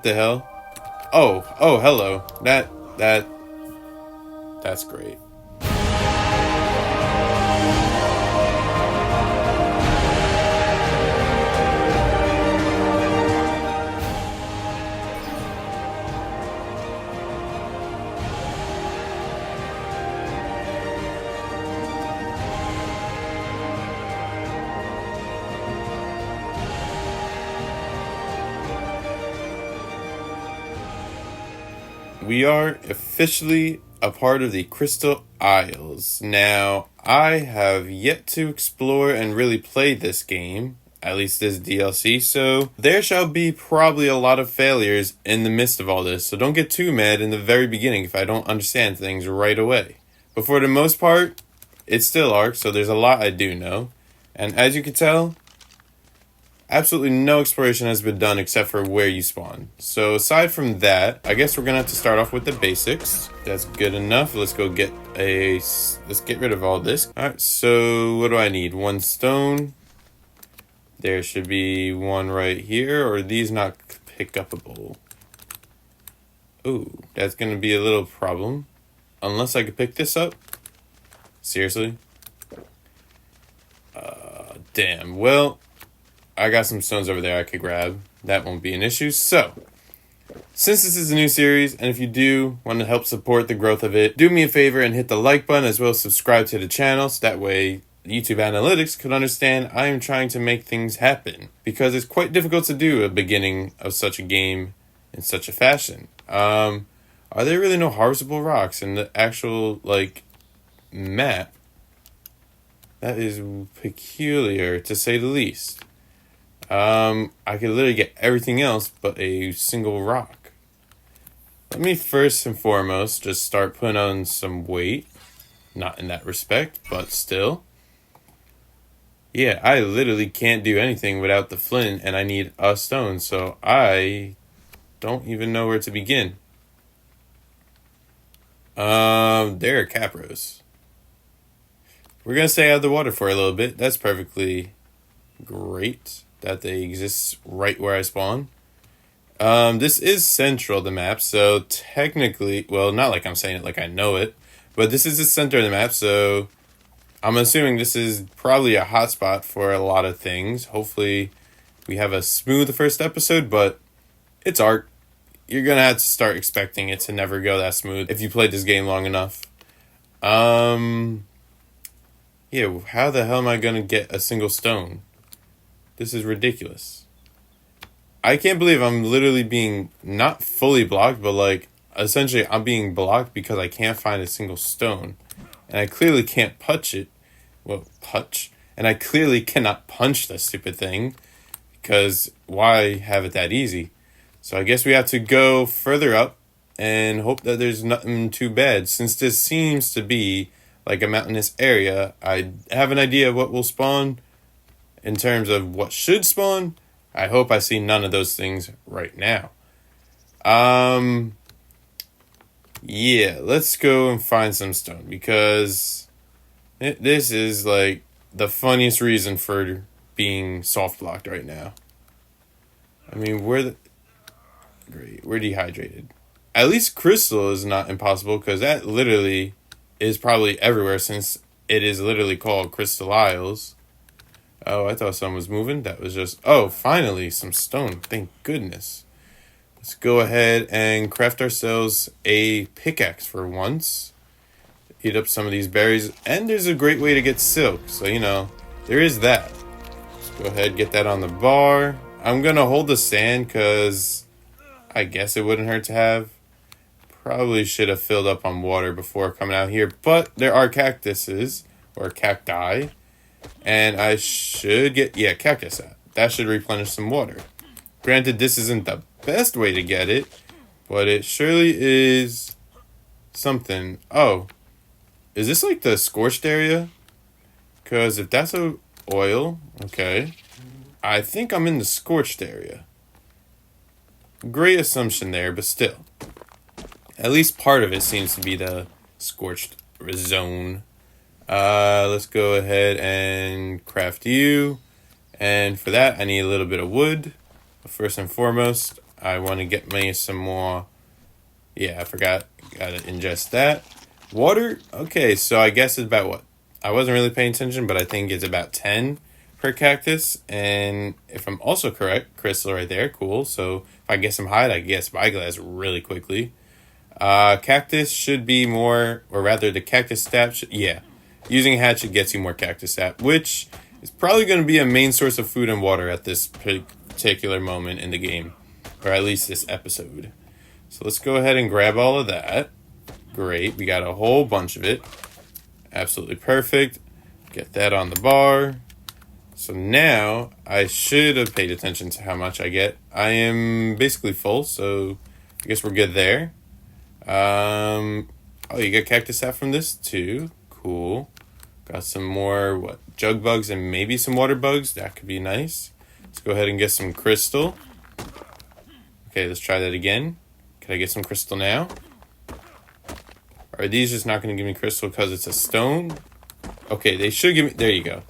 What the hell? Oh, hello. That's great. We are officially a part of the Crystal Isles. Now, I have yet to explore and really play this game, at least this DLC, so there shall be probably a lot of failures in the midst of all this, so don't get too mad in the very beginning if I don't understand things right away. But for the most part, it's still ARK, so there's a lot I do know, and as you can tell, absolutely no exploration has been done except for where you spawn. So aside from that, I guess we're gonna have to start off with the basics. That's good enough. Let's get rid of all this. All right, so what do I need? 1 stone. There should be 1 right here, or are these not pick upable? Ooh, that's gonna be a little problem. Unless I could pick this up. Seriously? Damn. Well, I got some stones over there I could grab. That won't be an issue. So, since this is a new series, and if you do want to help support the growth of it, do me a favor and hit the like button as well as subscribe to the channel, so that way YouTube analytics can understand I am trying to make things happen. Because it's quite difficult to do a beginning of such a game in such a fashion. Are there really no harvestable rocks in the actual, map? That is peculiar, to say the least. I could literally get everything else but a single rock. Let me first and foremost just start putting on some weight. Not in that respect, but still. Yeah, I literally can't do anything without the flint, and I need a stone, so I don't even know where to begin. There are capros. We're gonna stay out of the water for a little bit. That's perfectly great that they exist right where I spawn. This is central the map, so technically, well, not like I'm saying it like I know it, but this is the center of the map, so I'm assuming this is probably a hotspot for a lot of things. Hopefully we have a smooth first episode, but it's ARK. You're gonna have to start expecting it to never go that smooth if you played this game long enough. Yeah, how the hell am I gonna get a single stone? This is ridiculous. I can't believe I'm literally being not fully blocked, but essentially I'm being blocked because I can't find a single stone. And I clearly can't punch it. Well, and I clearly cannot punch the stupid thing, because why have it that easy? So I guess we have to go further up and hope that there's nothing too bad. Since this seems to be like a mountainous area, I have an idea of what will spawn. In terms of what should spawn, I hope I see none of those things right now. Yeah, let's go and find some stone, because this is like the funniest reason for being soft blocked right now. I mean, we're dehydrated. At least crystal is not impossible, because that literally is probably everywhere, since it is literally called Crystal Isles. Oh, I thought someone was moving. That was just... Oh, finally, some stone. Thank goodness. Let's go ahead and craft ourselves a pickaxe for once. Eat up some of these berries. And there's a great way to get silk. So, there is that. Let's go ahead and get that on the bar. I'm going to hold the sand because I guess it wouldn't hurt to have. Probably should have filled up on water before coming out here. But there are cactuses, or cacti. And I should get, cactus out. That should replenish some water. Granted, this isn't the best way to get it, but it surely is something. Oh, is this like the scorched area? Because if that's a oil, okay. I think I'm in the scorched area. Great assumption there, but still. At least part of it seems to be the scorched zone. Let's go ahead and craft you. And for that, I need a little bit of wood. But first and foremost, I want to get me some more. Yeah, I forgot. Gotta ingest that. Water? Okay, so I guess it's about what? I wasn't really paying attention, but I think it's about 10 per cactus. And if I'm also correct, crystal right there, cool. So if I get some hide, I can get spyglass really quickly. Cactus should be more, or rather the cactus sap should, yeah. Using a hatchet gets you more cactus sap, which is probably going to be a main source of food and water at this particular moment in the game. Or at least this episode. So let's go ahead and grab all of that. Great, we got a whole bunch of it. Absolutely perfect. Get that on the bar. So now, I should have paid attention to how much I get. I am basically full, so I guess we're good there. Oh, you get cactus sap from this too. Cool. Got some more, jug bugs and maybe some water bugs. That could be nice. Let's go ahead and get some crystal. Okay, let's try that again. Can I get some crystal now? Are these just not going to give me crystal because it's a stone? Okay, they should give me... There you go.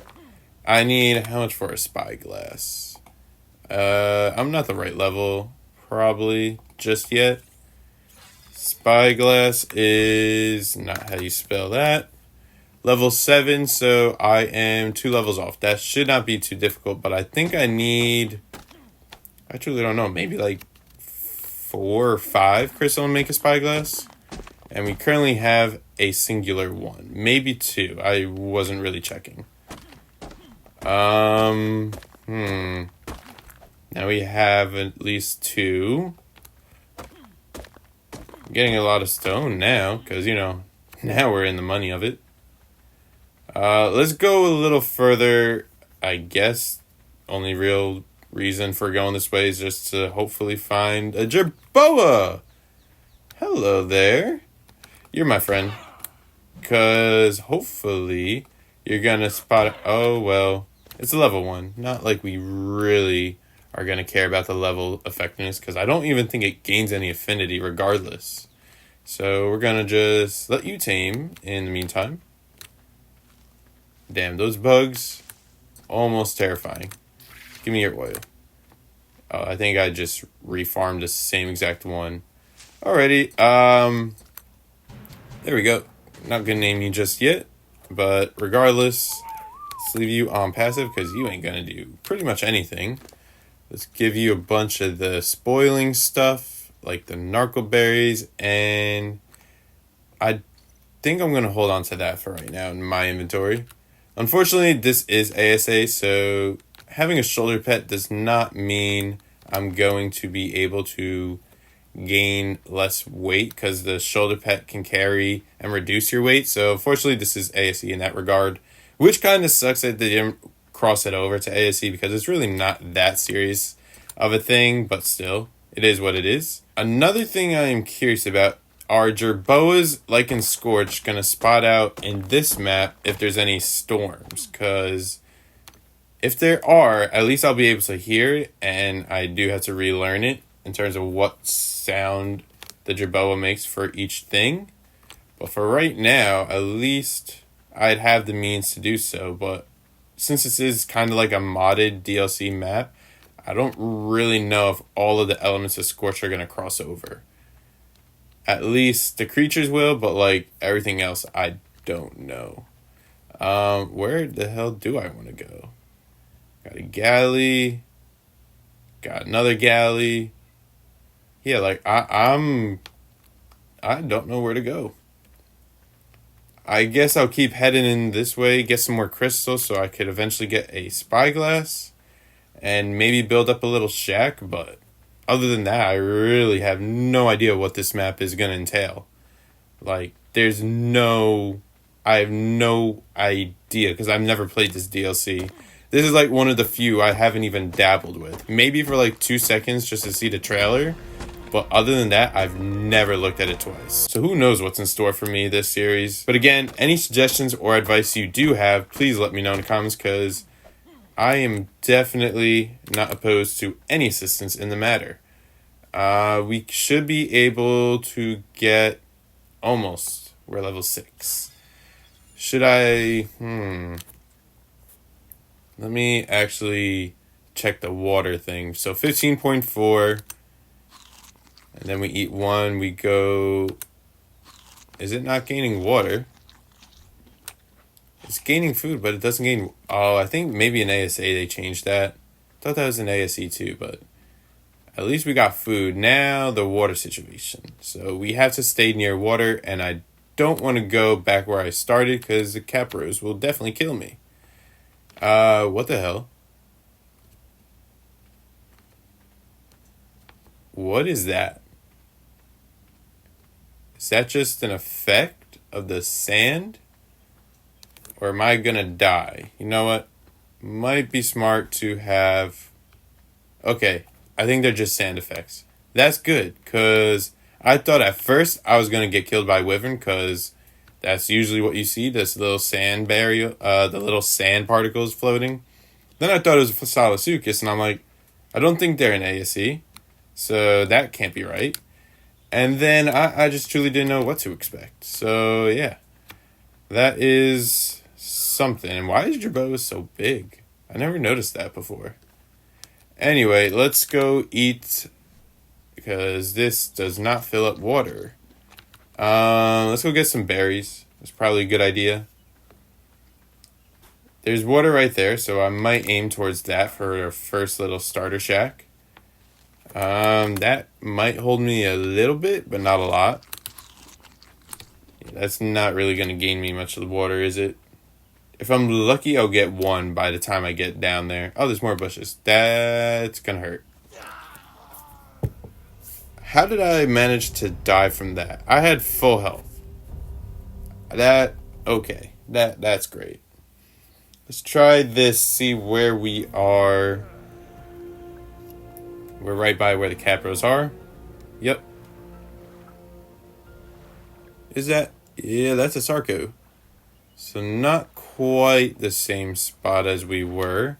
I need how much for a spyglass? I'm not the right level, probably, just yet. Spyglass is not how you spell that. Level 7, so I am 2 levels off. That should not be too difficult, but I think I need... I truly don't know, maybe like 4 or 5 crystal and make a spyglass. And we currently have a singular one. Maybe 2. I wasn't really checking. Now we have at least 2. I'm getting a lot of stone now, because, now we're in the money of it. Let's go a little further. I guess only real reason for going this way is just to hopefully find a jerboa. Hello there. You're my friend. Because hopefully you're going to spot it. Oh, well, it's a level 1. Not like we really are going to care about the level effectiveness, because I don't even think it gains any affinity regardless. So we're going to just let you tame in the meantime. Damn, those bugs, almost terrifying. Give me your oil. Oh, I think I just refarmed the same exact one. Alrighty, there we go. Not gonna name you just yet, but regardless, let's leave you on passive because you ain't gonna do pretty much anything. Let's give you a bunch of the spoiling stuff, like the narco berries, and I think I'm gonna hold on to that for right now in my inventory. Unfortunately, this is ASA, so having a shoulder pet does not mean I'm going to be able to gain less weight, because the shoulder pet can carry and reduce your weight. So unfortunately, this is ASE in that regard, which kind of sucks that they didn't cross it over to ASE, because it's really not that serious of a thing, but still, it is what it is. Another thing I am curious about, are jerboas, like in Scorch, going to spot out in this map if there's any storms? Because if there are, at least I'll be able to hear it, and I do have to relearn it in terms of what sound the jerboa makes for each thing. But for right now, at least I'd have the means to do so. But since this is kind of like a modded DLC map, I don't really know if all of the elements of Scorch are going to cross over. At least the creatures will, but like everything else, I don't know. Where the hell do I want to go? Got a galley. Got another galley. Yeah, like I don't know where to go. I guess I'll keep heading in this way, get some more crystals so I could eventually get a spyglass and maybe build up a little shack, but other than that, I really have no idea what this map is going to entail. Like, I have no idea, because I've never played this DLC. This is like one of the few I haven't even dabbled with. Maybe for like 2 seconds just to see the trailer, but other than that, I've never looked at it twice. So who knows what's in store for me this series. But again, any suggestions or advice you do have, please let me know in the comments, because I am definitely not opposed to any assistance in the matter. We should be able to get almost. We're level 6. Should I... Let me actually check the water thing. So 15.4. And then we eat one, we go... Is it not gaining water? It's gaining food, but it doesn't gain... Oh, I think maybe in ASE they changed that. Thought that was in ASE too, but... At least we got food. Now the water situation. So we have to stay near water, and I don't want to go back where I started because the capros will definitely kill me. What the hell? What is that? Is that just an effect of the sand? Or am I gonna die? You know what? Might be smart to have... Okay, I think they're just sand effects. That's good, because I thought at first I was going to get killed by Wyvern, because that's usually what you see, this little sand barrier, the little sand particles floating. Then I thought it was a Salasuchus, and I'm like, I don't think they're an ASE, so that can't be right. And then I just truly didn't know what to expect. So, yeah. That is something. And why is your bow so big? I never noticed that before. Anyway, let's go eat, because this does not fill up water. Let's go get some berries. That's probably a good idea. There's water right there, so I might aim towards that for our first little starter shack. That might hold me a little bit, but not a lot. That's not really going to gain me much of the water, is it? If I'm lucky, I'll get one by the time I get down there. Oh, there's more bushes. That's gonna hurt. How did I manage to die from that? I had full health. Okay. That's great. Let's try this, see where we are. We're right by where the capros are. Yep. Is that... Yeah, that's a Sarco. So not quite the same spot as we were.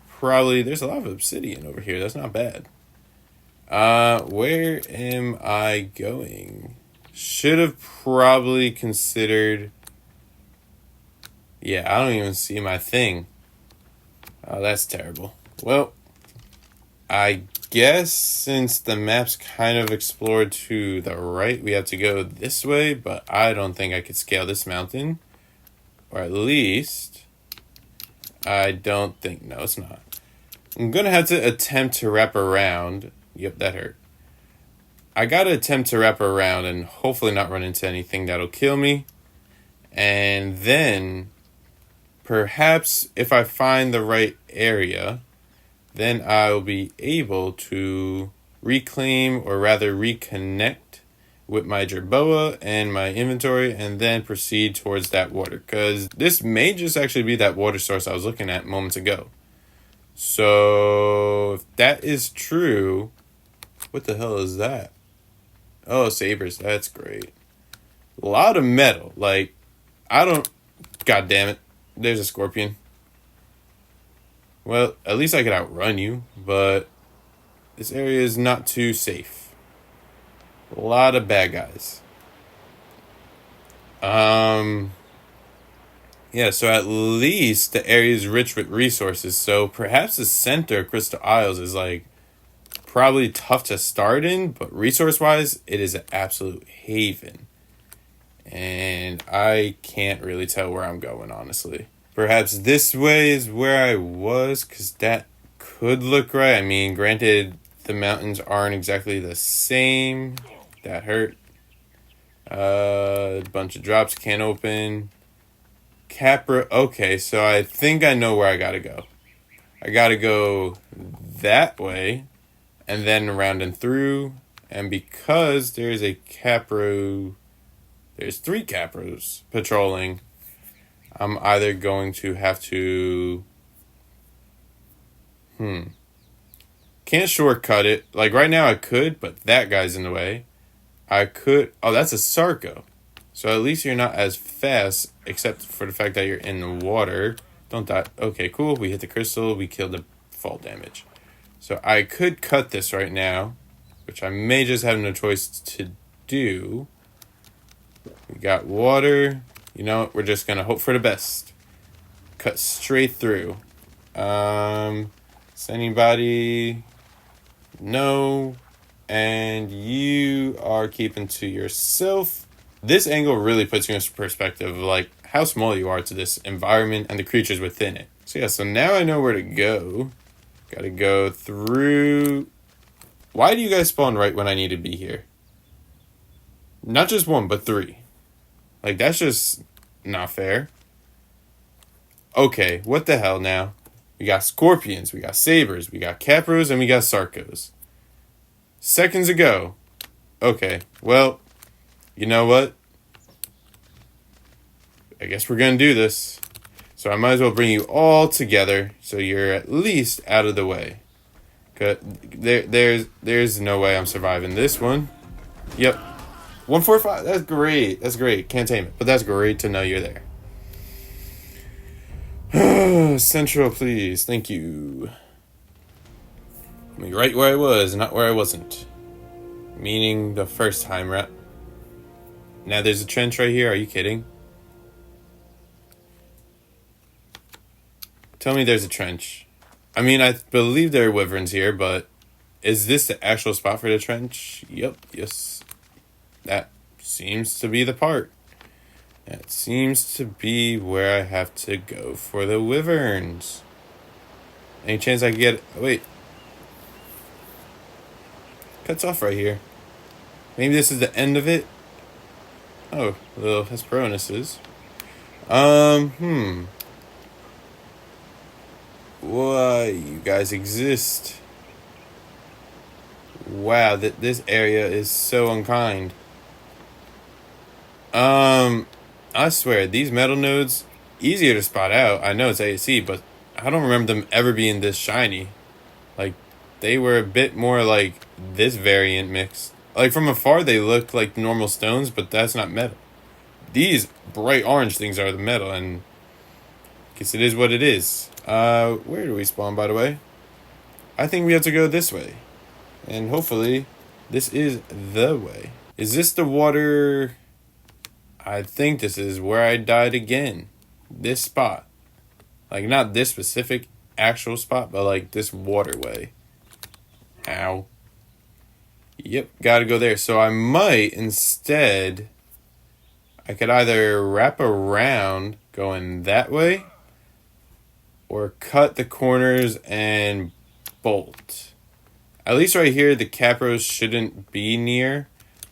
Probably, there's a lot of obsidian over here. That's not bad. Where am I going? Should have probably considered... Yeah, I don't even see my thing. Oh, that's terrible. Well, I guess since the map's kind of explored to the right, we have to go this way, but I don't think I could scale this mountain. Or at least, I don't think... No, it's not. I'm going to have to attempt to wrap around. Yep, that hurt. I got to attempt to wrap around and hopefully not run into anything that'll kill me. And then, perhaps if I find the right area, then I'll be able to reclaim, or rather reconnect, with my jerboa and my inventory, and then proceed towards that water. Because this may just actually be that water source I was looking at moments ago. So, if that is true... What the hell is that? Oh, sabers. That's great. A lot of metal. Like, I don't... God damn it. There's a scorpion. Well, at least I could outrun you, but this area is not too safe. A lot of bad guys. Yeah, so at least the area is rich with resources. So perhaps the center of Crystal Isles is like probably tough to start in, but resource-wise, it is an absolute haven. And I can't really tell where I'm going, honestly. Perhaps this way is where I was, because that could look right. I mean, granted, the mountains aren't exactly the same. That hurt. A bunch of drops can't open. Capra. Okay, so I think I know where I gotta go. I gotta go that way, and then around and through. And because there's a capro, there's 3 capros patrolling, I'm either going to have to... Can't shortcut it. Like, right now I could, but that guy's in the way. I could... Oh, that's a Sarco. So at least you're not as fast, except for the fact that you're in the water. Don't die. Okay, cool. We hit the crystal. We killed the fall damage. So I could cut this right now, which I may just have no choice to do. We got water. You know what? We're just going to hope for the best. Cut straight through. Is anybody... No. and you are keeping to yourself. This angle really puts you in perspective of like how small you are to this environment and the creatures within it. So yeah, so now I know where to go. Gotta go through. Why do you guys spawn right when I need to be here? Not just one, but three. Like, that's just not fair. Okay, what the hell now? We got scorpions, we got sabers, we got capros, and we got sarcos. Seconds ago. Okay, well, you know what? I guess we're gonna do this. So I might as well bring you all together so you're at least out of the way. Cause there's no way I'm surviving this one. Yep. 145. That's great. That's great. Can't tame it, but that's great to know you're there. Central, please. Thank you. I mean, right where I was, not where I wasn't. Meaning the first time, right? Now there's a trench right here. Are you kidding? Tell me there's a trench. I mean, I believe there are wyverns here, but is this the actual spot for the trench? Yep. Yes. That seems to be the part. That seems to be where I have to go for the wyverns. Any chance I can get... Wait. Cuts off right here. Maybe this is the end of it? Oh, little Hesperonuses. Why you guys exist? Wow, this area is so unkind. I swear, these metal nodes, easier to spot out. I know it's ASE, but I don't remember them ever being this shiny. Like, they were a bit more like this variant mix. Like, from afar, they look like normal stones, but that's not metal. These bright orange things are the metal, and I guess it is what it is. Where do we spawn, by the way? I think we have to go this way. And hopefully, this is the way. Is this the water? I think this is where I died again. This spot. Like, not this specific actual spot, but like this waterway. Ow. Yep, gotta go there. So I might instead... I could either wrap around going that way, or cut the corners and bolt. At least right here, the capros shouldn't be near,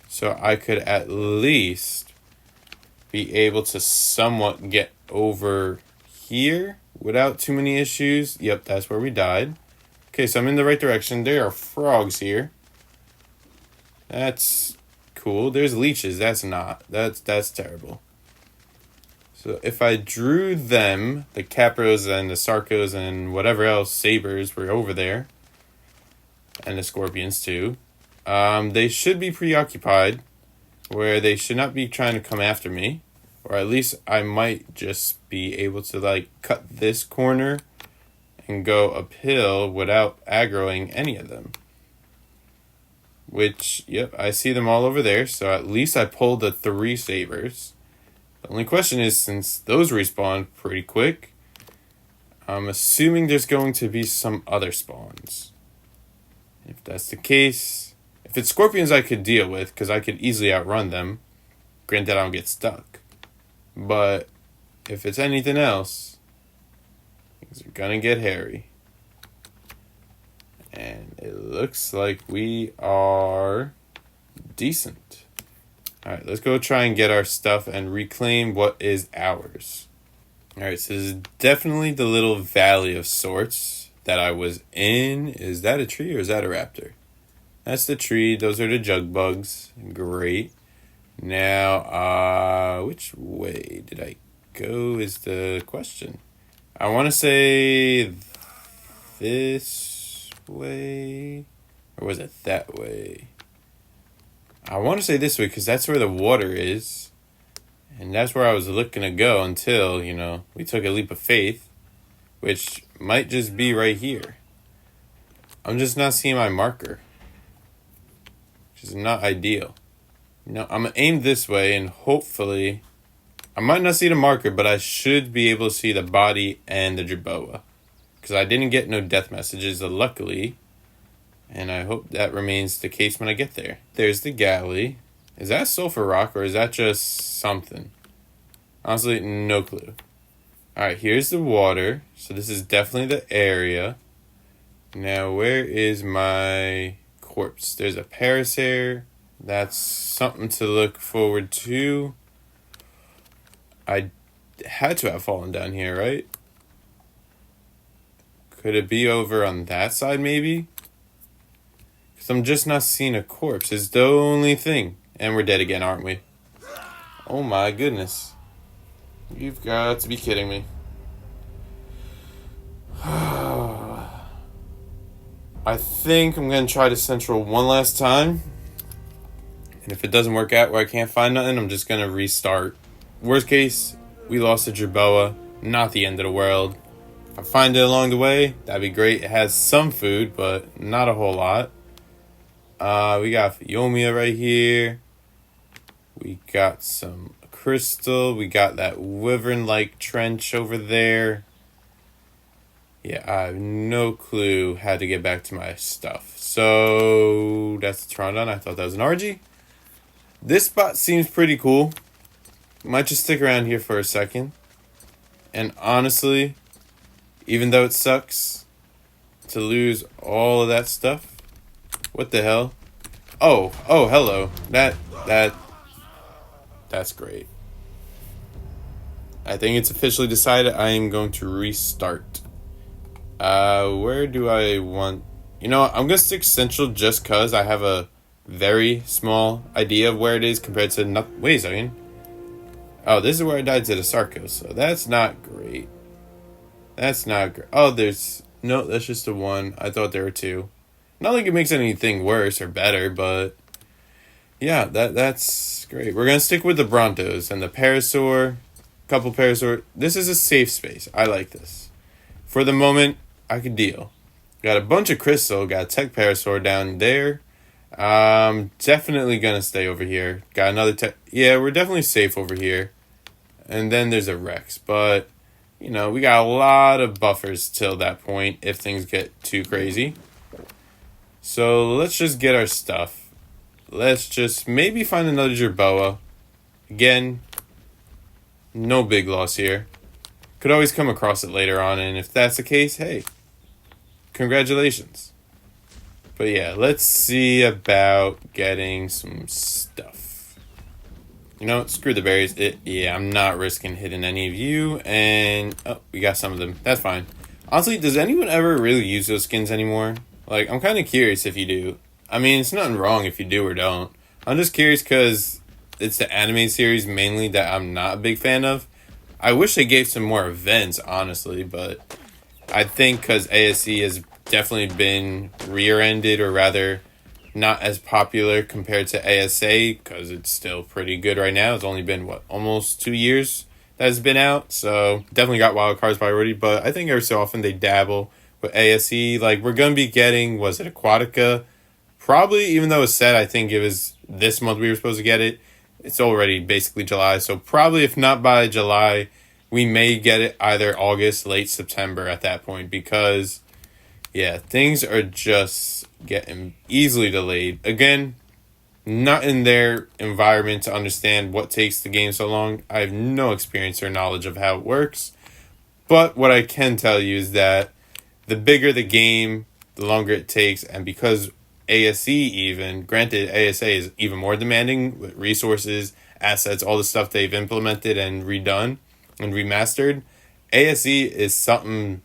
so I could at least be able to somewhat get over here without too many issues. Yep, that's where we died. Okay, so I'm in the right direction. There are frogs here. That's cool. There's leeches. That's not. That's terrible. So if I drew them, the capros and the sarcos and whatever else, sabers were over there. And the scorpions too. They should be preoccupied, where they should not be trying to come after me. Or at least I might just be able to like cut this corner and go uphill without aggroing any of them. Which, yep, I see them all over there. So at least I pulled the 3 sabers. The only question is, since those respawn pretty quick, I'm assuming there's going to be some other spawns. If that's the case, if it's scorpions I could deal with, because I could easily outrun them. Granted, I don't get stuck. But if it's anything else, things are gonna get hairy. And it looks like we are decent. Alright, let's go try and get our stuff and reclaim what is ours. Alright, so this is definitely the little valley of sorts that I was in. Is that a tree or is that a raptor? That's the tree. Those are the jug bugs. Great. Now, which way did I go is the question. I want to say this way. Or was it that way? I want to say this way because that's where the water is. And that's where I was looking to go until, we took a leap of faith. Which might just be right here. I'm just not seeing my marker. Which is not ideal. I'm going to aim this way and hopefully... I might not see the marker, but I should be able to see the body and the jerboa. Because I didn't get no death messages, luckily. And I hope that remains the case when I get there. There's the galley. Is that sulfur rock or is that just something? Honestly, no clue. Alright, here's the water. So this is definitely the area. Now, where is my corpse? There's a parasaur. That's something to look forward to. I had to have fallen down here, right? Could it be over on that side, maybe? Because I'm just not seeing a corpse. It's the only thing. And we're dead again, aren't we? Oh my goodness. You've got to be kidding me. I think I'm going to try to central one last time. And if it doesn't work out where I can't find nothing, I'm just going to restart. Worst case, we lost a Jerboa. Not the end of the world. If I find it along the way, that'd be great. It has some food, but not a whole lot. We got Phiomia right here. We got some crystal. We got that wyvern-like trench over there. Yeah, I have no clue how to get back to my stuff. So, that's the Trondon. I thought that was an RG. This spot seems pretty cool. Might just stick around here for a second. And honestly, even though it sucks to lose all of that stuff. What the hell? Oh, hello. That's great. I think it's officially decided I am going to restart. Where do I want... You know what? I'm going to stick central just because I have a very small idea of where it is compared to... Wait a second. Oh, this is where I died to the Sarkos, so that's not great. That's not great. Oh, there's... No, that's just a one. I thought there were two. Not like it makes anything worse or better, but... Yeah, that's great. We're going to stick with the Brontos and the Parasaur. Couple Parasaur. This is a safe space. I like this. For the moment, I could deal. Got a bunch of crystal. Got a Tech Parasaur down there. Definitely going to stay over here. Got another Tech... Yeah, we're definitely safe over here. And then there's a Rex. But, you know, we got a lot of buffers till that point if things get too crazy. So let's just get our stuff. Let's just maybe find another Jerboa. Again, no big loss here. Could always come across it later on, and if that's the case, hey, congratulations. But yeah, let's see about getting some stuff. You know, screw the berries. Yeah, I'm not risking hitting any of you, and oh, we got some of them. That's fine. Honestly, does anyone ever really use those skins anymore? Like, I'm kind of curious if you do. I mean, it's nothing wrong if you do or don't. I'm just curious because it's the anime series mainly that I'm not a big fan of. I wish they gave some more events, honestly, but I think because ASE has definitely been rear-ended, or rather not as popular compared to ASA, because it's still pretty good right now. It's only been, almost 2 years that it's been out, so definitely got wildcards priority, but I think every so often they dabble with ASE. Like, we're going to be getting, was it Aquatica? Probably, even though it said, I think it was this month we were supposed to get it. It's already basically July, so probably if not by July, we may get it either August, late September at that point, because, yeah, things are just getting easily delayed. Again, not in their environment to understand what takes the game so long. I have no experience or knowledge of how it works, but what I can tell you is that the bigger the game, the longer it takes, and because ASE even, granted ASA is even more demanding with resources, assets, all the stuff they've implemented and redone and remastered, ASE is something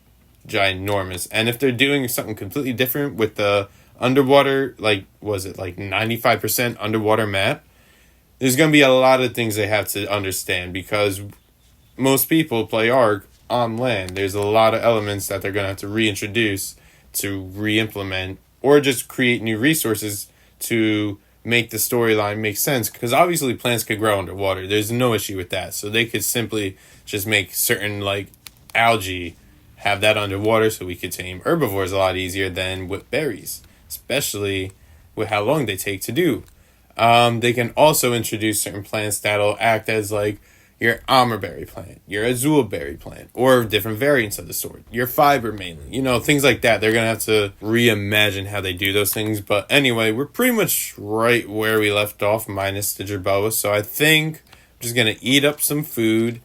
ginormous. And if they're doing something completely different with the underwater, like, was it like 95% underwater map, there's going to be a lot of things they have to understand, because most people play ARK on land. There's a lot of elements that they're going to have to reintroduce, to re-implement, or just create new resources to make the storyline make sense. Because obviously plants could grow underwater. There's no issue with that. So they could simply just make certain, like, algae have that underwater, so we could tame herbivores a lot easier than with berries. Especially with how long they take to do. They can also introduce certain plants that'll act as, like, your armorberry plant, your azulberry plant, or different variants of the sword, your fiber mainly, you know, things like that. They're gonna have to reimagine how they do those things. But anyway, we're pretty much right where we left off, minus the jerboa. So I think I'm just gonna eat up some food.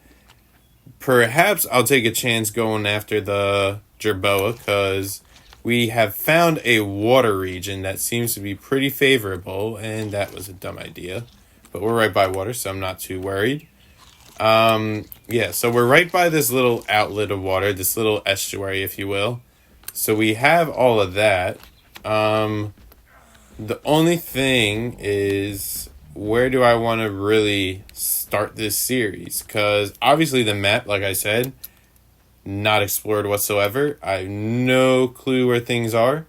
Perhaps I'll take a chance going after the jerboa, because we have found a water region that seems to be pretty favorable, and that was a dumb idea. But we're right by water, so I'm not too worried. Yeah, so we're right by this little outlet of water, this little estuary, if you will. So we have all of that. The only thing is, where do I want to really start this series? Because obviously the map, like I said, not explored whatsoever. I have no clue where things are.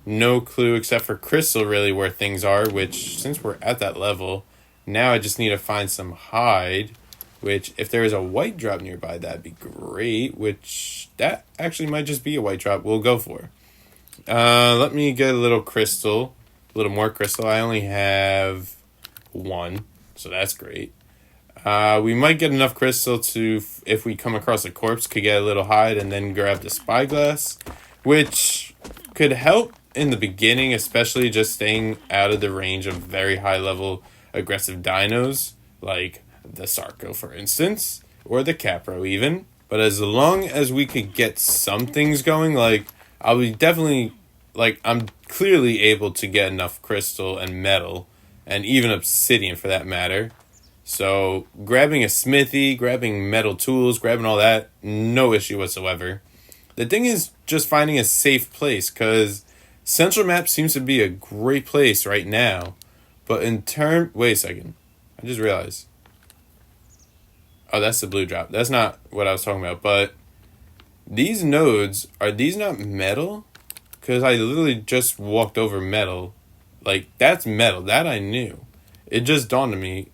No clue except for Crystal really where things are, which since we're at that level, now I just need to find some hide, which if there is a white drop nearby, that'd be great, which that actually might just be a white drop. We'll go for. Let me get a little crystal, a little more crystal. I only have one, so that's great. We might get enough crystal to, if we come across a corpse, could get a little hide and then grab the spyglass, which could help in the beginning, especially just staying out of the range of very high level aggressive dinos, like the Sarco, for instance, or the Capro even. But as long as we could get some things going, like, I'll be definitely, like, I'm clearly able to get enough crystal and metal, and even obsidian for that matter. So, grabbing a smithy, grabbing metal tools, grabbing all that, no issue whatsoever. The thing is just finding a safe place, because Central Map seems to be a great place right now. But wait a second. I just realized. Oh, that's the blue drop. That's not what I was talking about. But these nodes, are these not metal? Because I literally just walked over metal. Like, that's metal. That I knew. It just dawned on me.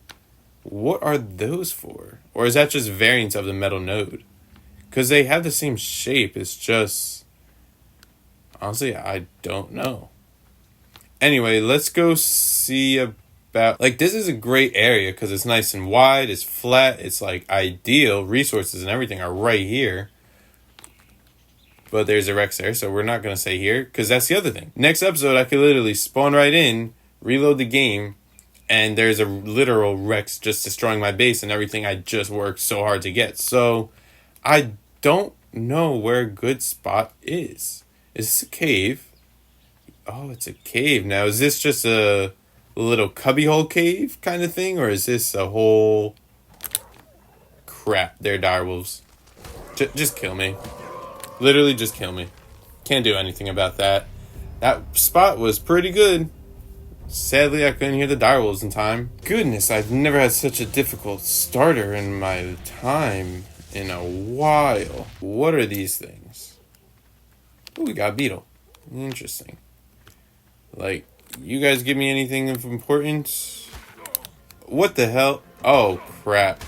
What are those for? Or is that just variants of the metal node? Because they have the same shape. It's just... honestly, I don't know. Anyway, let's go see about... like, this is a great area because it's nice and wide. It's flat. It's, like, ideal. Resources and everything are right here. But there's a Rex there, so we're not going to stay here. Because that's the other thing. Next episode, I could literally spawn right in, reload the game, and there's a literal Rex just destroying my base and everything I just worked so hard to get. So, I don't know where a good spot is. Is this a cave? Oh, it's a cave. Now, is this just a little cubbyhole cave kind of thing? Or is this a whole... crap, they're direwolves. Just kill me. Literally just kill me. Can't do anything about that. That spot was pretty good. Sadly, I couldn't hear the direwolves in time. Goodness, I've never had such a difficult starter in my time in a while. What are these things? Oh, we got a beetle. Interesting. Like, you guys give me anything of importance? What the hell? Oh, crap.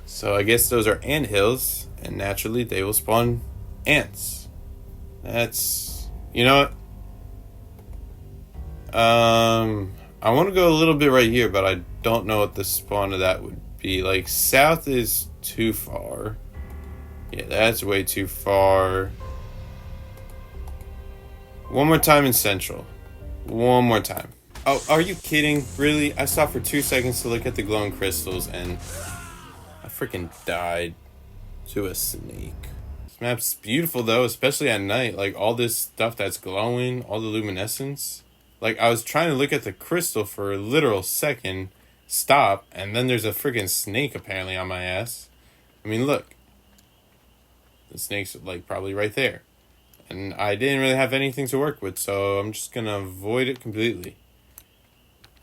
So I guess those are anthills, and naturally they will spawn ants. That's... you know what? I want to go a little bit right here, but I don't know what the spawn of that would be. Like, south is too far. Yeah, that's way too far. One more time in central. One more time. Oh, are you kidding? Really? I stopped for 2 seconds to look at the glowing crystals, and I freaking died to a snake. This map's beautiful, though, especially at night. Like, all this stuff that's glowing, all the luminescence. Like, I was trying to look at the crystal for a literal second, stop, and then there's a freaking snake apparently on my ass. I mean, look. The snake's, like, probably right there. And I didn't really have anything to work with, so I'm just gonna avoid it completely.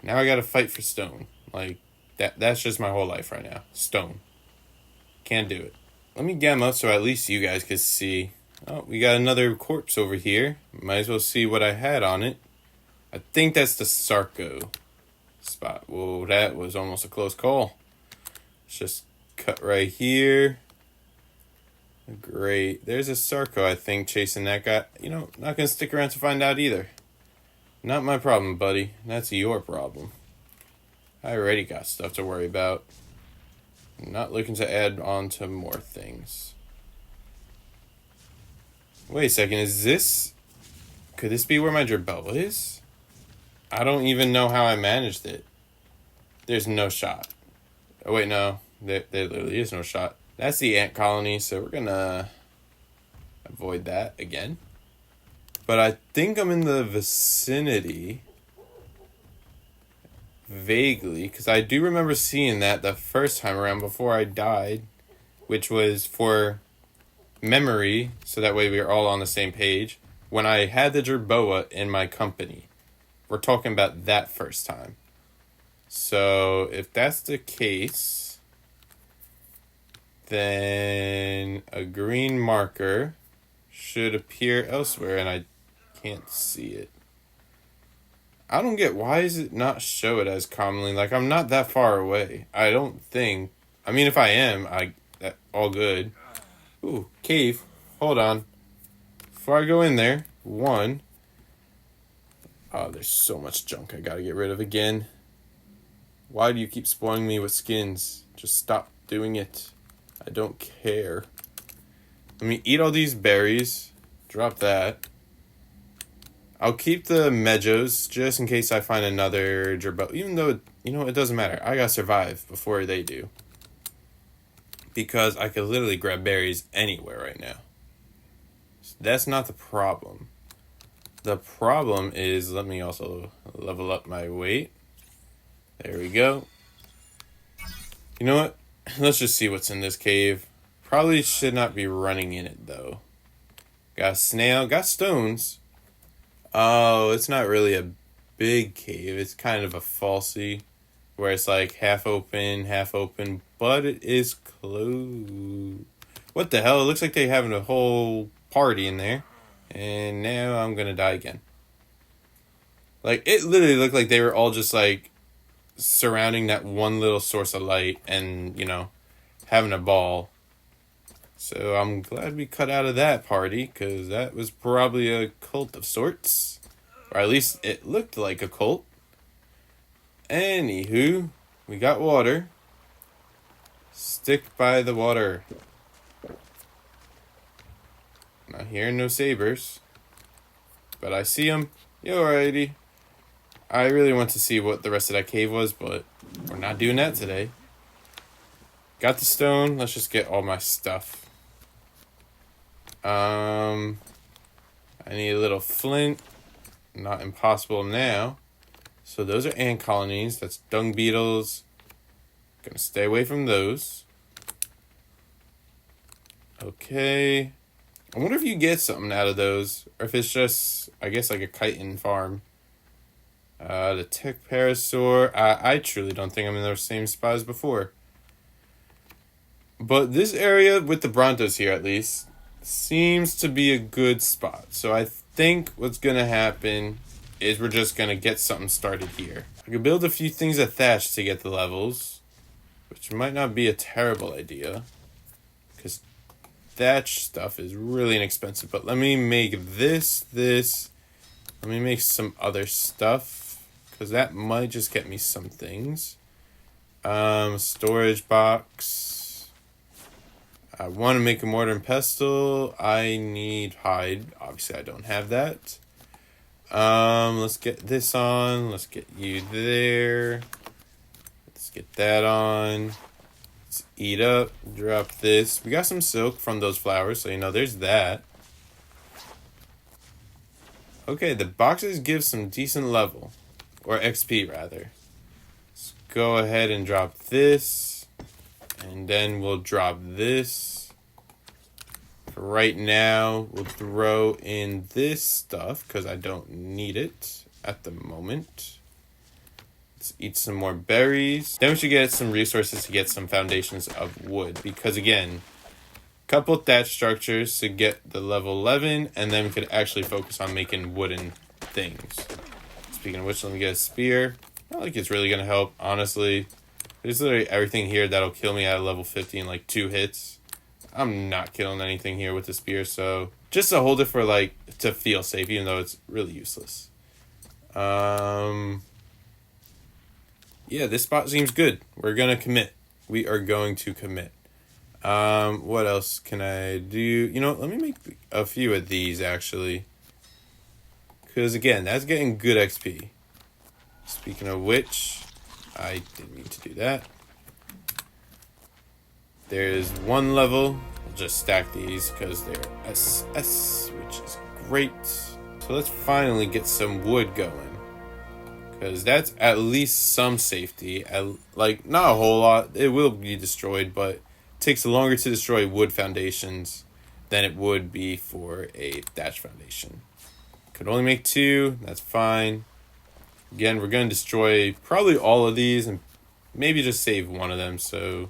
Now I gotta fight for stone. Like, that's just my whole life right now. Stone. Can't do it. Let me get them up so at least you guys can see. Oh, we got another corpse over here. Might as well see what I had on it. I think that's the Sarco spot. Whoa, that was almost a close call. Let's just cut right here. Great. There's a Sarco, I think, chasing that guy. You know, not going to stick around to find out either. Not my problem, buddy. That's your problem. I already got stuff to worry about. I'm not looking to add on to more things. Wait a second, is this... Could this be where my Jerboa is? I don't even know how I managed it. There's no shot. Oh wait, no. There literally is no shot. That's the ant colony, so we're gonna avoid that again. But I think I'm in the vicinity. Vaguely, because I do remember seeing that the first time around before I died, which was for memory, so that way we are all on the same page, when I had the Jerboa in my company. We're talking about that first time. So, if that's the case, then a green marker should appear elsewhere, and I can't see it. I don't get, why does it not show it as commonly? Like, I'm not that far away. I don't think. I mean, if I am, all good. Ooh, cave. Hold on. Before I go in there, one. Oh, there's so much junk I gotta get rid of again. Why do you keep spoiling me with skins? Just stop doing it. I don't care. Let me eat all these berries. Drop that. I'll keep the Medjos just in case I find another Jerboa. Even though, it doesn't matter. I gotta survive before they do. Because I could literally grab berries anywhere right now. So that's not the problem. The problem is, let me also level up my weight. There we go. You know what? Let's just see what's in this cave. Probably should not be running in it, though. Got a snail. Got stones. Oh, it's not really a big cave. It's kind of a falsy. Where it's like half open, but it is closed. What the hell? It looks like they're having a whole party in there. And now I'm gonna die again. Like, it literally looked like they were all just like surrounding that one little source of light and, having a ball. So I'm glad we cut out of that party, because that was probably a cult of sorts. Or at least it looked like a cult. Anywho, we got water. Stick by the water. Not hearing no sabers. But I see them. Alrighty. I really want to see what the rest of that cave was, but we're not doing that today. Got the stone. Let's just get all my stuff. I need a little flint. Not impossible now. So those are ant colonies. That's dung beetles. Gonna stay away from those. Okay. I wonder if you get something out of those. Or if it's just, I guess, like a chitin farm. The tech parasaur. I truly don't think I'm in the same spot as before. But this area, with the Brontos here at least, seems to be a good spot. So I think what's going to happen is we're just going to get something started here. I could build a few things of thatch to get the levels, which might not be a terrible idea, because thatch stuff is really inexpensive. But let me make this. Let me make some other stuff, because that might just get me some things. Storage box. I want to make a mortar and pestle. I need hide. Obviously, I don't have that. Let's get this on. Let's get you there. Let's get that on. Let's eat up. Drop this. We got some silk from those flowers, so there's that. Okay, the boxes give some decent level. Or XP, rather. Let's go ahead and drop this. And then we'll drop this. For right now, we'll throw in this stuff, because I don't need it at the moment. Let's eat some more berries. Then we should get some resources to get some foundations of wood. Because again, couple thatch structures to get the level 11, and then we could actually focus on making wooden things. Speaking of which, let me get a spear. Not like it's really going to help, honestly. There's literally everything here that'll kill me at level 50 in like 2 hits. I'm not killing anything here with the spear, so just to hold it for to feel safe, even though it's really useless. Yeah, this spot seems good. We're gonna commit. We are going to commit. What else can I do? You know, let me make a few of these actually. Because again, that's getting good XP. Speaking of which, I didn't mean to do that. There's one level. I'll just stack these because they're SS, which is great. So let's finally get some wood going. Because that's at least some safety. Like, not a whole lot. It will be destroyed, but it takes longer to destroy wood foundations than it would be for a thatch foundation. Could only make 2. That's fine. Again, we're going to destroy probably all of these and maybe just save one of them. So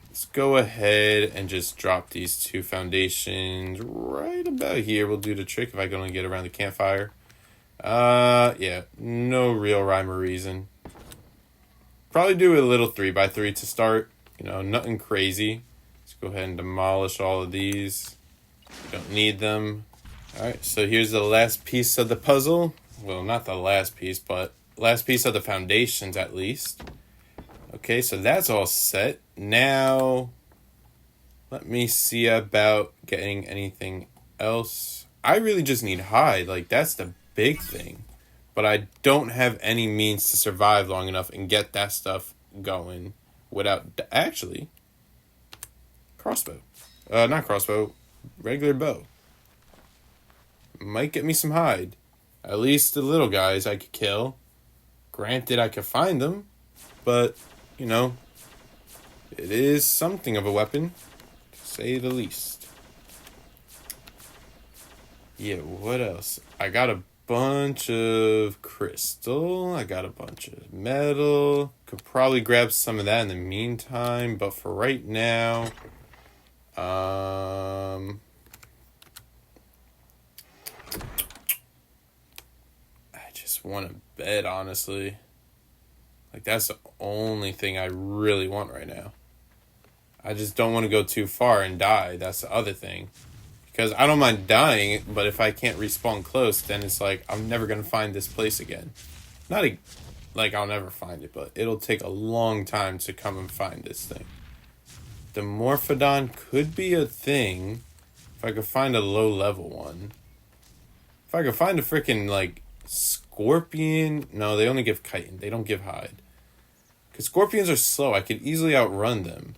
let's go ahead and just drop these 2 foundations right about here. We'll do the trick if I can only get around the campfire. Yeah, no real rhyme or reason. Probably do a little 3x3 to start. You know, nothing crazy. Let's go ahead and demolish all of these. We don't need them. Alright, so here's the last piece of the puzzle. Well, not the last piece, but last piece of the foundations at least. Okay, so that's all set. Now, let me see about getting anything else. I really just need hide. Like, that's the big thing. But I don't have any means to survive long enough and get that stuff going without... Actually, crossbow. Not crossbow. Regular bow. Might get me some hide. At least the little guys I could kill. Granted, I could find them. But, you know, it is something of a weapon, to say the least. Yeah, what else? I got a bunch of crystal. I got a bunch of metal. Could probably grab some of that in the meantime. But for right now, want a bed, honestly. Like, that's the only thing I really want right now. I just don't want to go too far and die. That's the other thing. Because I don't mind dying, but if I can't respawn close, then it's like, I'm never going to find this place again. Like, I'll never find it, but it'll take a long time to come and find this thing. The Morphodon could be a thing if I could find a low-level one. If I could find a freaking, like, Scorpion. No, they only give chitin. They don't give hide. Because scorpions are slow. I could easily outrun them.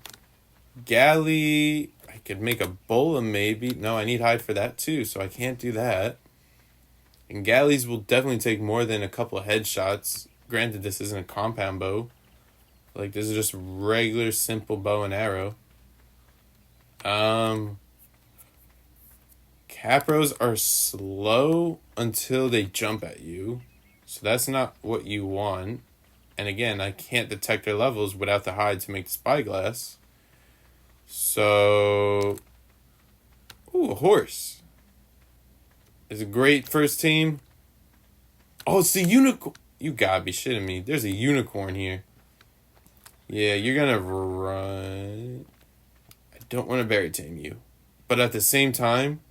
Galley. I could make a bola maybe. No, I need hide for that too, so I can't do that. And galleys will definitely take more than a couple of headshots. Granted, this isn't a compound bow. Like, this is just regular, simple bow and arrow. Capros are slow until they jump at you. So that's not what you want. And again, I can't detect their levels without the hide to make the spyglass. So... Ooh, a horse. It's a great first team. Oh, it's the unicorn. You gotta be shitting me. There's a unicorn here. Yeah, you're gonna run. I don't want to berry tame you. But at the same time,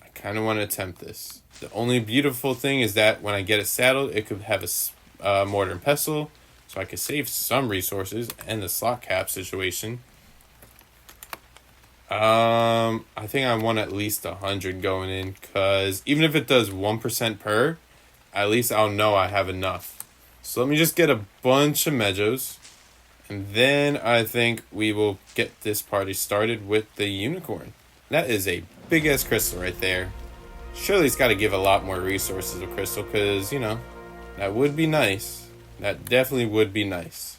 I kind of want to attempt this. The only beautiful thing is that when I get it saddled, it could have a mortar and pestle. So I could save some resources and the slot cap situation. I think I want at least 100 going in. Because even if it does 1% per, at least I'll know I have enough. So let me just get a bunch of Mejos. And then I think we will get this party started with the unicorn. That is a big-ass crystal right there. Surely it's got to give a lot more resources of crystal because, you know, that would be nice. That definitely would be nice.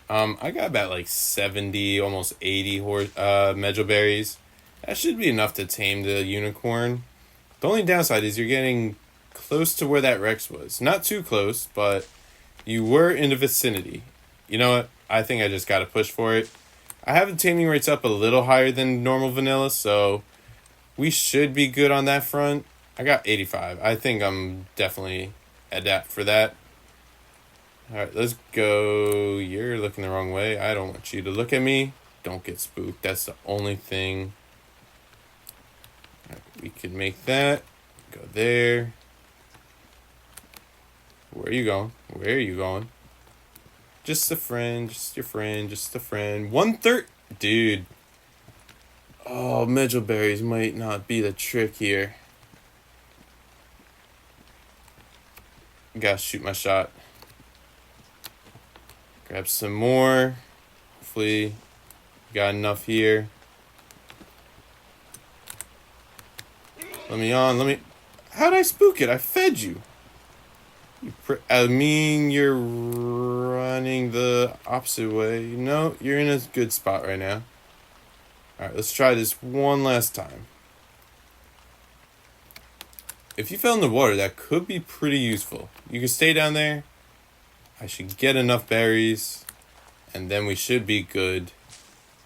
I got about like 70, almost 80 Mejo berries. That should be enough to tame the unicorn. The only downside is you're getting close to where that Rex was. Not too close, but you were in the vicinity. You know what? I think I just got to push for it. I have the taming rates up a little higher than normal vanilla, so we should be good on that front. I got 85. I think I'm definitely adapt for that. Alright, let's go. You're looking the wrong way. I don't want you to look at me. Don't get spooked. That's the only thing. Alright, we can make that. Go there. Where are you going? Where are you going? Just a friend, just your friend, just a friend. 1/3. Dude. Oh, mejoberries might not be the trick here. Gotta shoot my shot. Grab some more. Hopefully, got enough here. Let me on, let me... How'd I spook it? I fed you. I mean, you're running the opposite way. No, you're in a good spot right now. Alright, let's try this one last time. If you fell in the water, that could be pretty useful. You can stay down there. I should get enough berries. And then we should be good.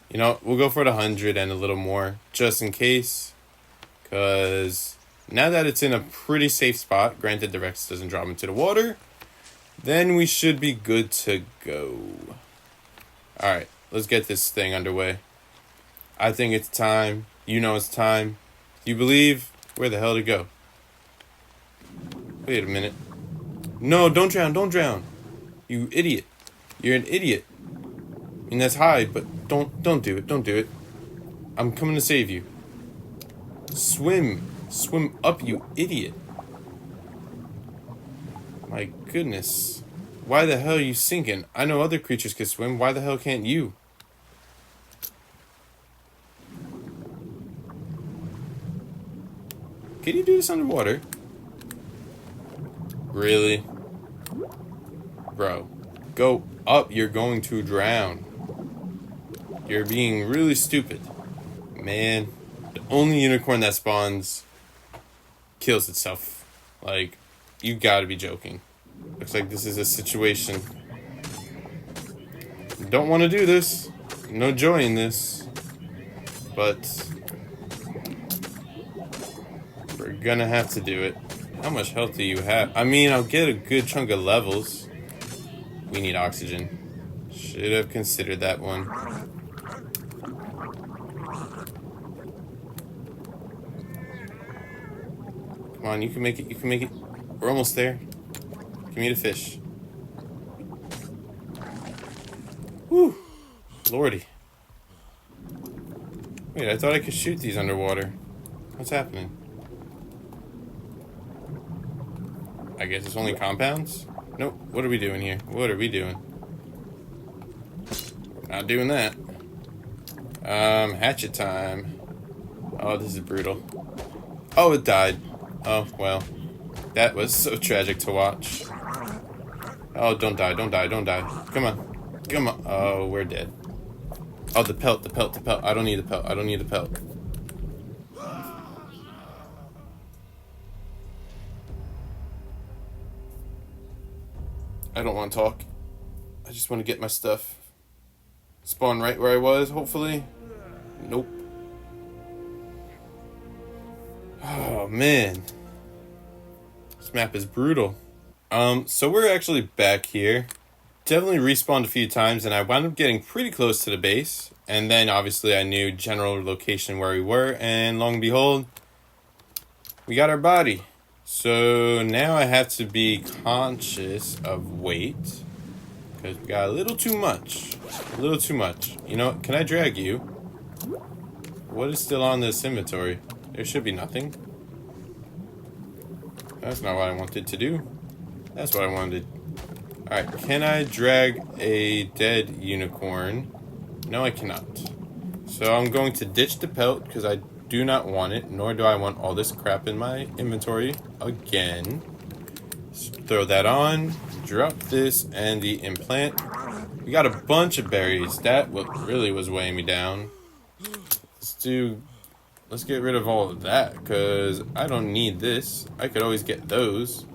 You know, we'll go for the 100 and a little more. Just in case. Because now that it's in a pretty safe spot, granted the Rex doesn't drop into the water, then we should be good to go. Alright, let's get this thing underway. I think it's time. You know it's time. You believe? Where the hell to go? Wait a minute. No, don't drown, don't drown. You idiot. You're an idiot. I mean, that's high, but don't do it, don't do it. I'm coming to save you. Swim. Swim up, you idiot. My goodness. Why the hell are you sinking? I know other creatures can swim. Why the hell can't you? Can you do this underwater? Really? Bro. Go up. You're going to drown. You're being really stupid. Man. The only unicorn that spawns kills itself. Like, you gotta be joking. Looks like this is a situation. Don't want to do this. No joy in this. But we're gonna have to do it. How much health do you have? I mean, I'll get a good chunk of levels. We need oxygen. Should have considered that one. Come on, you can make it, you can make it. We're almost there. Give me the fish. Whew. Lordy. Wait, I thought I could shoot these underwater. What's happening? I guess it's only compounds? Nope. What are we doing here? What are we doing? Not doing that. Hatchet time. Oh, this is brutal. Oh, it died. Oh, well. That was so tragic to watch. Oh, don't die, don't die, don't die. Come on. Come on. Oh, we're dead. Oh, the pelt, the pelt, the pelt. I don't need the pelt. I don't need the pelt. I don't want to talk. I just want to get my stuff. Spawn right where I was, hopefully. Nope. Oh, man. This map is brutal. So we're actually back here. Definitely respawned a few times, and I wound up getting pretty close to the base. And then, obviously, I knew general location where we were, and long and behold, we got our body. So now I have to be conscious of weight, because we got a little too much. A little too much. You know, can I drag you? What is still on this inventory? There should be nothing. That's not what I wanted to do. That's what I wanted. Alright, can I drag a dead unicorn? No, I cannot. So I'm going to ditch the pelt because I do not want it, nor do I want all this crap in my inventory again. Just throw that on, drop this, and the implant. We got a bunch of berries. That what really was weighing me down. Let's get rid of all of that, because I don't need this. I could always get those.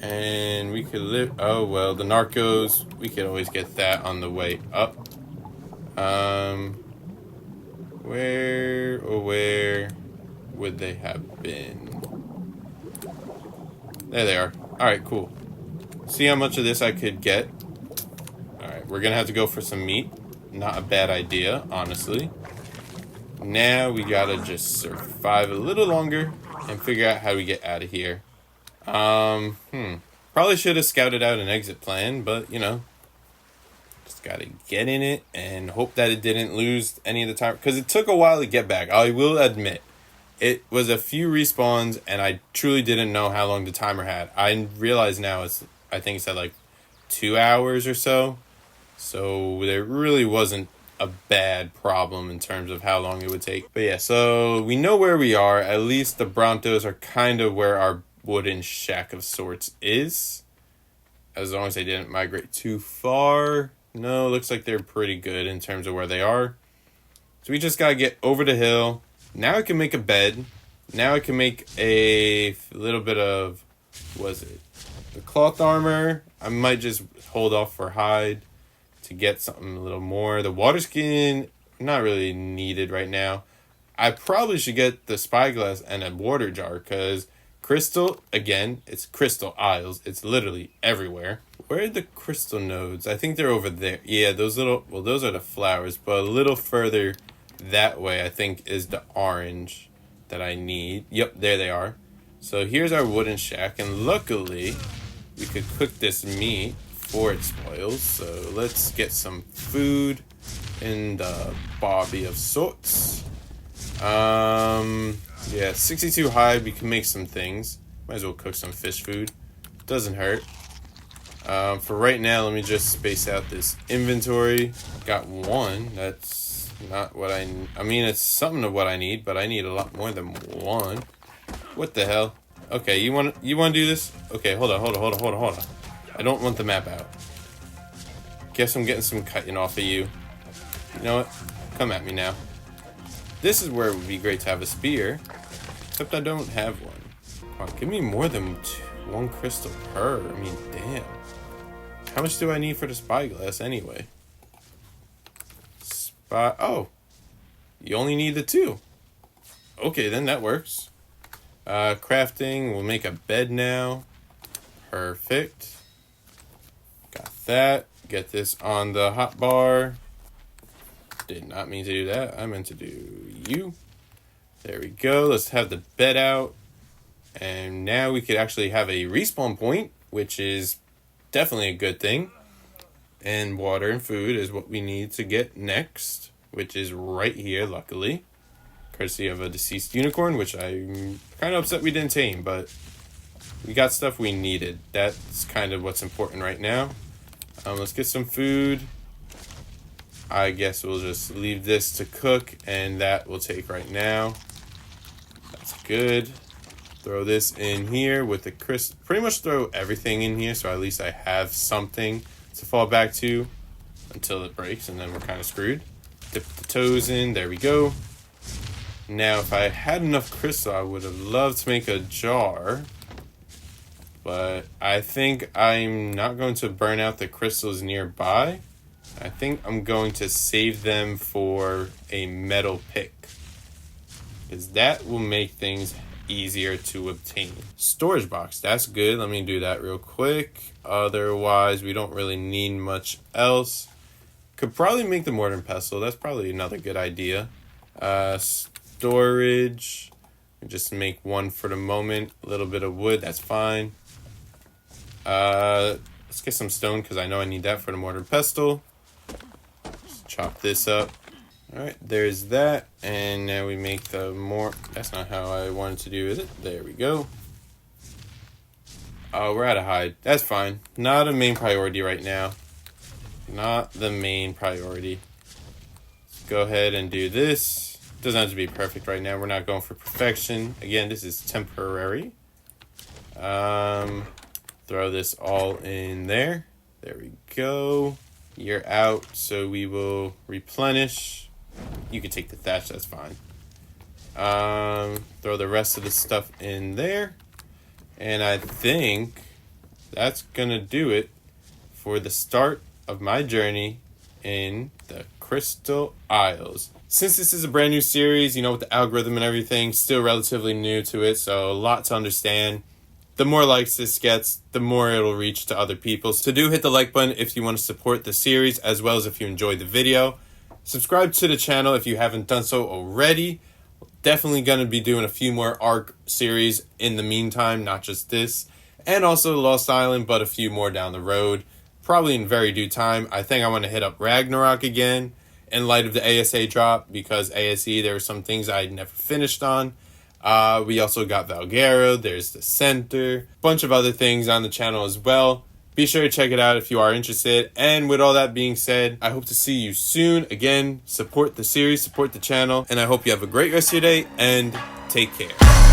And we could live... Oh, well, the narcos, we could always get that on the way up. Where would they have been? There they are. Alright, cool. See how much of this I could get. Alright, we're gonna have to go for some meat. Not a bad idea, honestly. Now we gotta just survive a little longer and figure out how we get out of here. Probably should have scouted out an exit plan, but, you know, Just gotta get in it and hope that it didn't lose any of the time, because it took a while to get back. I will admit, it was a few respawns, and I truly didn't know how long the timer had. I realize now I think it said like 2 hours or so. So there really wasn't a bad problem in terms of how long it would take. But yeah, so we know where we are. At least the Brontos are kind of where our wooden shack of sorts is. As long as they didn't migrate too far. No, looks like they're pretty good in terms of where they are. So we just gotta get over the hill. Now I can make a bed. Now I can make a little bit of, was it the cloth armor? I might just hold off for hide to get something a little more. The water skin, not really needed right now. I probably should get the spyglass and a water jar, because crystal, again, it's crystal isles. It's literally everywhere. Where are the crystal nodes? I think they're over there. Yeah, those little, well, those are the flowers, but a little further that way, I think, is the orange that I need. Yep, there they are. So here's our wooden shack, and luckily, we could cook this meat before it spoils. So let's get some food in the bobby of sorts. Yeah, 62 high, we can make some things. Might as well cook some fish food. Doesn't hurt. For right now, let me just space out this inventory. Got one. That's not what I mean, it's something of what I need, but I need a lot more than one. What the hell? Okay, you want to do this? Okay, hold on. I don't want the map out. Guess I'm getting some cutting off of you. You know what? Come at me now. This is where it would be great to have a spear, except I don't have one. Come on, give me more than one crystal per. I mean, damn. How much do I need for the spyglass anyway? Oh, you only need the 2. Okay, then that works. Crafting, we'll make a bed now. Perfect. Got that. Get this on the hotbar. Did not mean to do that. I meant to do you. There we go. Let's have the bed out. And now we could actually have a respawn point, which is definitely a good thing. And water and food is what we need to get next, which is right here, luckily. Courtesy of a deceased unicorn, which I'm kind of upset we didn't tame, but we got stuff we needed. That's kind of what's important right now. Let's get some food. I guess we'll just leave this to cook, and that will take right now. That's good. Throw this in here with the crisp. Pretty much throw everything in here, so at least I have something to fall back to until it breaks, and then we're kind of screwed. Dip the toes in. There we go. Now, if I had enough crystal, I would have loved to make a jar. But I think I'm not going to burn out the crystals nearby. I think I'm going to save them for a metal pick, because that will make things easier to obtain. Storage box, that's good. Let me do that real quick. Otherwise, we don't really need much else. Could probably make the mortar and pestle. That's probably another good idea. Storage, just make one for the moment. A little bit of wood, that's fine. Let's get some stone, because I know I need that for the mortar and pestle. Just chop this up. Alright, there's that. And now we make the more. That's not how I wanted to do, is it? There we go. Oh, we're out of hide. That's fine. Not a main priority right now. Not the main priority. Let's go ahead and do this. Doesn't have to be perfect right now. We're not going for perfection. Again, this is temporary. Throw this all in there. There we go. You're out, so we will replenish. You can take the thatch, that's fine. Throw the rest of the stuff in there. And I think that's gonna do it for the start of my journey in the Crystal Isles. Since this is a brand new series, you know, with the algorithm and everything, still relatively new to it, so a lot to understand. The more likes this gets, the more it'll reach to other people. So do hit the like button if you want to support the series, as well as if you enjoyed the video. Subscribe to the channel if you haven't done so already. Definitely going to be doing a few more ARK series in the meantime, not just this. And also Lost Island, but a few more down the road. probably in very due time. I think I want to hit up Ragnarok again in light of the ASA drop, because ASE, there were some things I never finished on. We also got Valguero, there's the Center, bunch of other things on the channel as well. Be sure to check it out if you are interested. And with all that being said, I hope to see you soon. Again, support the series, support the channel, and I hope you have a great rest of your day, and take care.